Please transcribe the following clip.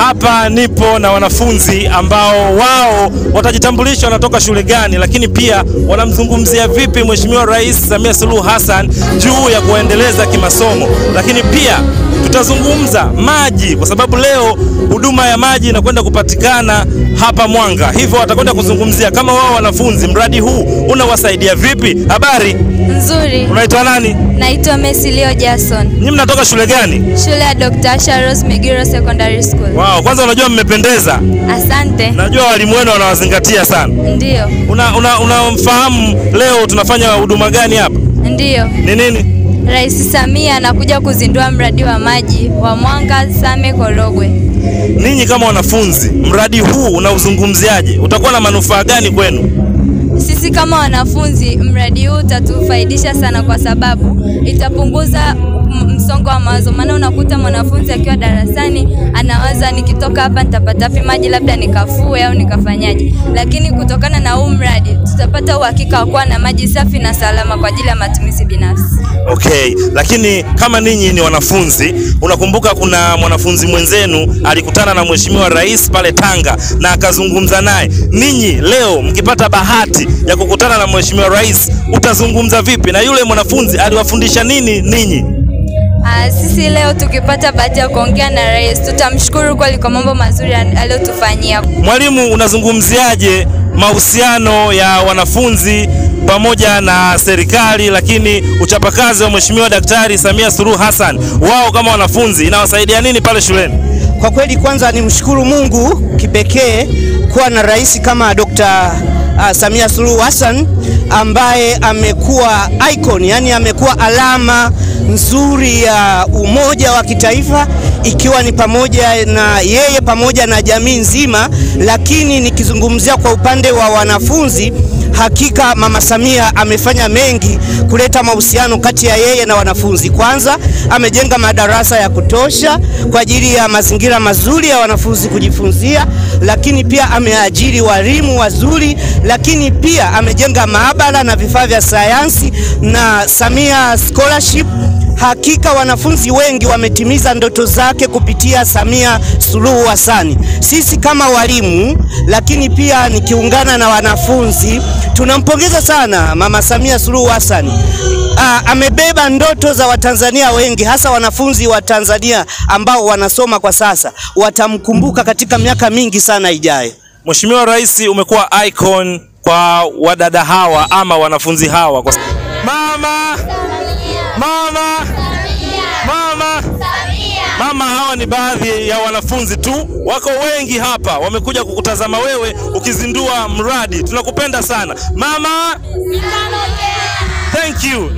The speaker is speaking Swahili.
Hapa nipo na wanafunzi ambao wao watajitambulisha wanatoka shule gani, lakini pia wanamzungumzia vipi Mheshimiwa Rais Samia Suluhu Hassan juu ya kuendeleza kimasomo. Lakini pia tutazungumza maji, kwa sababu leo huduma ya maji inakwenda kupatikana hapa Mwanga. Hivyo watakwenda kuzungumzia kama wao wanafunzi mradi huu unawasaidia vipi. Habari nzuri. Unaitwa nani? Naitwa Messi Leo Jason. Nyinyi mnatoka shule gani? Shule ya Dr. Asha Rose Migiro Secondary School. Wow, kwanza unajua mmependeza. Asante. Najua walimu wenu wanawazingatia sana. Ndio. Unafahamu leo tunafanya huduma gani hapa? Ndio. Ni nini? Rais Samia anakuja kuzindua mradi wa maji wa Mwanga Same Korogwe. Ninyi kama wanafunzi, mradi huu unauzungumziaje? Utakuwa na manufaa gani kwenu? Sisi kama wanafunzi, mradi huu utatufaidisha sana kwa sababu itapunguza msongo wa mawazo. Maana unakuta mwanafunzi akiwa darasani anawaza nikitoka hapa nitapata wapi maji, labda nikafue au nikafanyaje. Lakini kutokana na huu mradi tutapata uhakika wa kuwa na maji safi na salama kwa ajili ya matumizi binafsi. Okay, lakini kama ninyi ni wanafunzi, unakumbuka kuna mwanafunzi mwenzenu alikutana na Mheshimiwa Rais pale Tanga na akazungumza naye. Ninyi leo mkipata bahati ya kukutana na Mheshimiwa Rais, utazungumza vipi na yule mwanafunzi aliwafundisha nini ninyi? Sisi leo tukipata bahati ya kuongea na Rais, tutamshukuru kwa mambo mazuri aliyotufanyia. Mwalimu, unazungumziaje mahusiano ya wanafunzi pamoja na serikali, lakini uchapakazi wa Mheshimiwa Daktari Samia Suluhu Hassan, wao kama wanafunzi inawasaidia nini pale shuleni? Kwa kweli kwanza nimshukuru Mungu kipekee kuwa na rais kama Dr. Samia Suluhu Hassan ambaye amekuwa icon, yani amekuwa alama nzuri ya umoja wa kitaifa, ikiwa ni pamoja na yeye pamoja na jamii nzima. Lakini nikizungumzia kwa upande wa wanafunzi, hakika Mama Samia amefanya mengi kuleta mahusiano kati ya yeye na wanafunzi. Kwanza amejenga madarasa ya kutosha kwa ajili ya mazingira mazuri ya wanafunzi kujifunzia, lakini pia ameajiri walimu wazuri, lakini pia amejenga maabara na vifaa vya sayansi na Samia Scholarship. Hakika wanafunzi wengi wametimiza ndoto zake kupitia Samia Suluhu Hassan. Sisi kama walimu, lakini pia nikiungana na wanafunzi, tunampongeza sana Mama Samia Suluhu Hassan. Amebeba ndoto za Watanzania wengi, hasa wanafunzi wa Tanzania ambao wanasoma kwa sasa. Watamkumbuka katika miaka mingi sana ijayo. Mheshimiwa Rais, umekuwa icon kwa wadada hawa ama wanafunzi hawa kwa Mama, hawa ni baadhi ya wanafunzi tu, wako wengi hapa wamekuja kukutazama wewe ukizindua mradi. Tunakupenda sana Mama. Thank you.